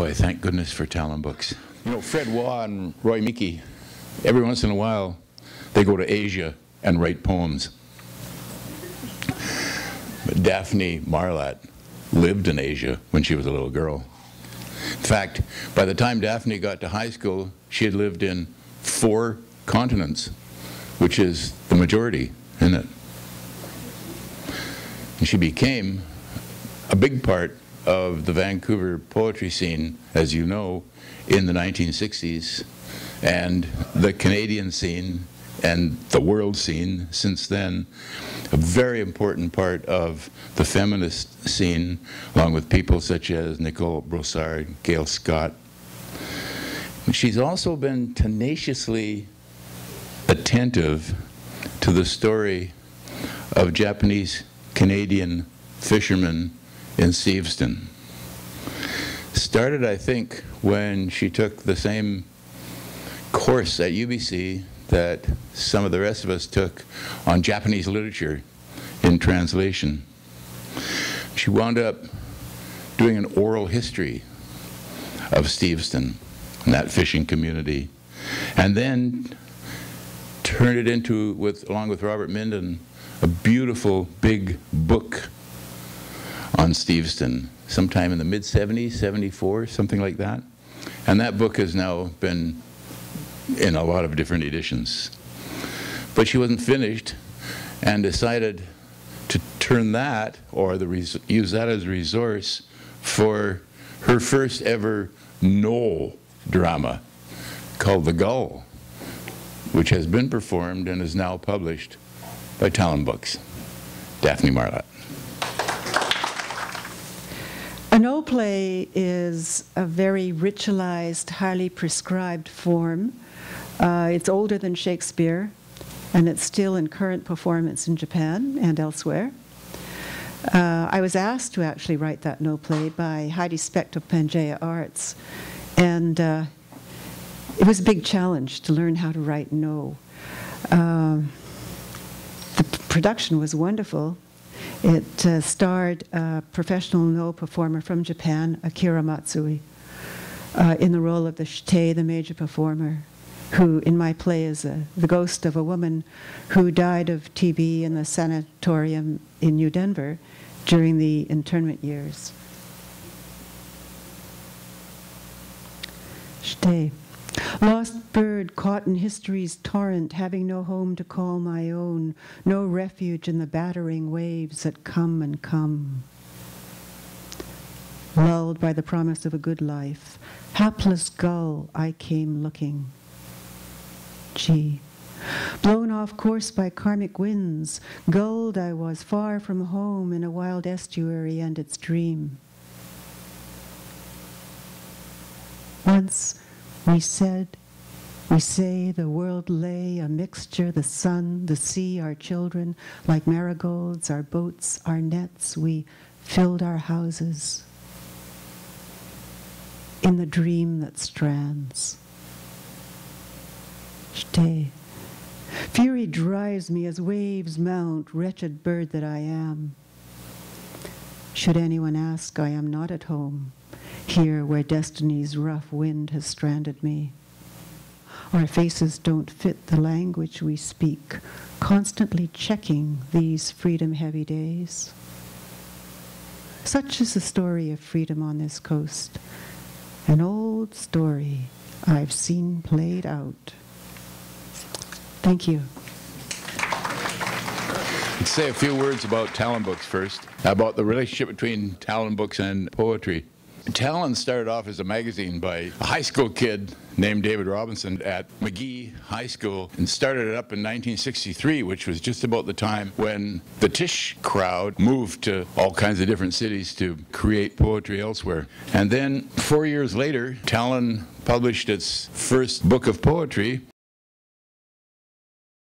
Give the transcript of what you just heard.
Boy, thank goodness for Talon books. You know, Fred Waugh and Roy Meeke, every once in a while, they go to Asia and write poems. But Daphne Marlatt lived in Asia when she was a little girl. In fact, by the time Daphne got to high school, she had lived in 4 continents, which is the majority, isn't it? And she became a big part of the Vancouver poetry scene, as you know, in the 1960s, and the Canadian scene and the world scene since then. A very important part of the feminist scene, along with people such as Nicole Brossard, Gail Scott. She's also been tenaciously attentive to the story of Japanese-Canadian fishermen in Steveston. Started, I think, when she took the same course at UBC that some of the rest of us took on Japanese literature in translation. She wound up doing an oral history of Steveston and that fishing community, and then turned it into, along with Robert Minden, a beautiful big book on Steveston, sometime in the mid-70s, 74, something like that. And that book has now been in a lot of different editions. But she wasn't finished and decided to turn that, or use that as a resource for her first ever Knoll drama called The Gull, which has been performed and is now published by Talon Books. Daphne Marlatt. A Knoll play is a very ritualized, highly prescribed form. It's older than Shakespeare, and it's still in current performance in Japan and elsewhere. I was asked to actually write that Knoll play by Heidi Specht of Pangea Arts, and it was a big challenge to learn how to write Knoll. The production was wonderful. It starred a professional Knoll performer from Japan, Akira Matsui, in the role of the shite, the major performer, who in my play is the ghost of a woman who died of TB in the sanatorium in New Denver during the internment years. Shite. Lost bird caught in history's torrent, having no home to call my own, no refuge in the battering waves that come and come. Lulled by the promise of a good life, hapless gull, I came looking. Gee. Blown off course by karmic winds, gulled I was far from home in a wild estuary and its dream. Once we say the world lay a mixture, the sun, the sea, our children, like marigolds, our boats, our nets, we filled our houses in the dream that strands. Stay. Fury drives me as waves mount, wretched bird that I am. Should anyone ask, I am not at home, here where destiny's rough wind has stranded me. Our faces don't fit the language we speak, constantly checking these freedom-heavy days. Such is the story of freedom on this coast, an old story I've seen played out. Thank you. Let's say a few words about Talon Books first, about the relationship between Talon Books and poetry. Talon started off as a magazine by a high school kid named David Robinson at McGee High School, and started it up in 1963, which was just about the time when the Tisch crowd moved to all kinds of different cities to create poetry elsewhere. And then 4 years later, Talon published its first book of poetry,